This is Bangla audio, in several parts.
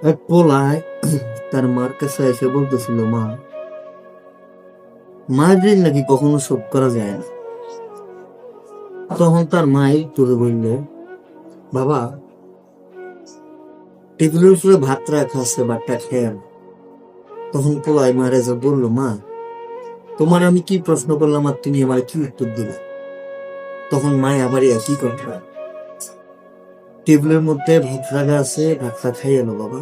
এক পোলায় তার মার কাছে এসে বলতেছিল, মা, মায়ের ঋণ নাকি কখনো শোধ করা যায় না। তখন তার মাই তুলে বলল, বাবা, টেবিলের উপরে ভাত রাখা আছে, ভাতটা খেয়ে আনো। তখন পোলায় মারে যে বলল, মা, তোমার আমি কি প্রশ্ন করলাম আর তুমি আমার কি উত্তর দিলে? তখন মায় আবার একই কথা, টেবিলের মধ্যে ভাত রাখা আছে, ভাতটা খাইয়ে আনো বাবা,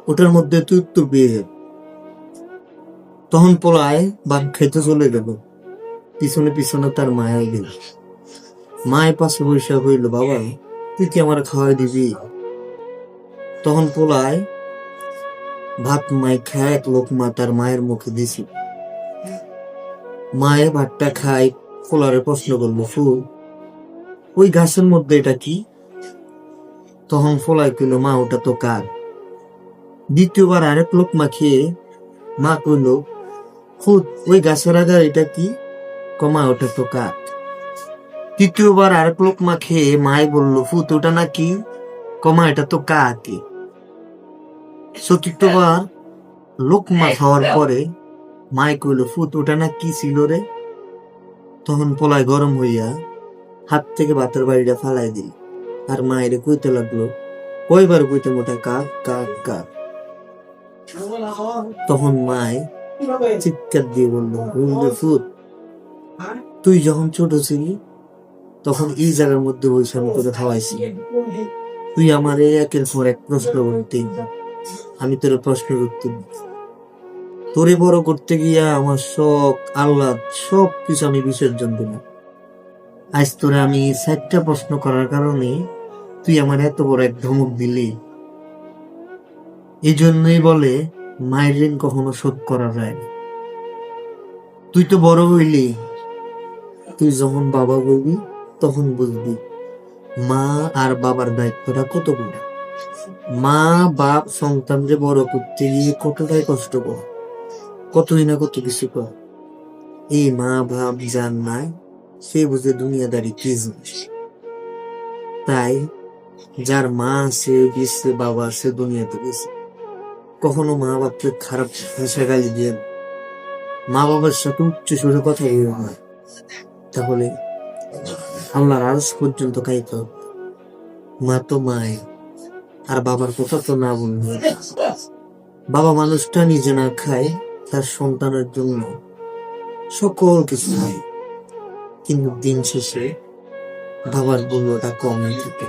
ওটার মধ্যে তুই উত্তর পেয়ে যাবে। তখন পোলায় ভাত খেতে চলে গেল, পিছনে পিছনে তার মায়া গেল। মায়ের পাশে বসে হইল, বাবা, তুই কি আমার খাওয়াই দিবি? তখন পোলায় ভাত মাই খায় এক লোকমা তার মায়ের মুখে দিছি। মায়ের ভাতটা খাই, পোলারে প্রশ্ন করলো, ফুল, ওই গাছের মধ্যে এটা কি? তখন পোলায় কইল, মা, ওটা তো কাক। দ্বিতীয়বার আরেক লোকমা খেয়ে মা কইল, ফুল, ওই গাছের আগার এটা কি? কমা, ওটা তো কাক। তৃতীয়বার আরেক লোকমা খেয়ে মায় বলল, ফুত, ওটা নাকি? কমা, এটা তো কাকি। চতুর্থবার লোকমা খাওয়ার পরে মায় কইল, ফুত, ওটা না কি ছিল রে? তখন পোলায় গরম হইয়া হাত থেকে ভাতের বাড়িটা ফালাই দিল, আর মায়ের কইতে লাগলো, কয়বার কইতে মোটা, কাক কাক কাক। তখন মায় চিৎকার দিয়ে বলল, ফুত, তুই যখন ছোট ছিলি তখন এই জায়গার মধ্যে বসে আমি তোকে খাওয়াইছি। তুই আমার একের পর এক প্রশ্ন করতে, আমি তোর প্রশ্নের উত্তর দিই। তোরে বড় করতে গিয়া আমার শখ আহ্লাদ সব কিছু আমি বিসর্জন দিলাম। আজ তোরে আমি 4টা প্রশ্ন করার কারণে তুই আমার এত বড় এক ধমক দিলি। এই জন্যই বলে মায়ের ঋণ কখনো শোধ করা যায় না। তুই তো বড় হইলি, তুই যখন বাবা বলবি তখন বুঝবি মা আর বাবার দায়িত্বটা কত বড়। মা বাপ সন্তানকে বড় করতে গিয়ে কতটাই কষ্ট করে, কতই না কত কিছু করে। এই মা বাপ যার নাই, সে বুঝে দুনিয়াদারি কি জিনিস। তাই যার মা আছে গেছে, বাবা আছে দুনিয়াতে গেছে, কখনো মা বাপকে খারাপ ভাষা গালি দিয়ে মা বাবার সাথে উচ্চ সুরে কথা বলবে না, তাহলে আল্লাহর আরশ পর্যন্ত খাইতে হবে। মা তো মায়, আর বাবার কথা তো না বলবে। বাবা মানুষটা নিজে না খায়, তার সন্তানের জন্য সকল কিছু খায়, কিন্তু দিন শেষে বাবার মূল্যটা কমই থাকে।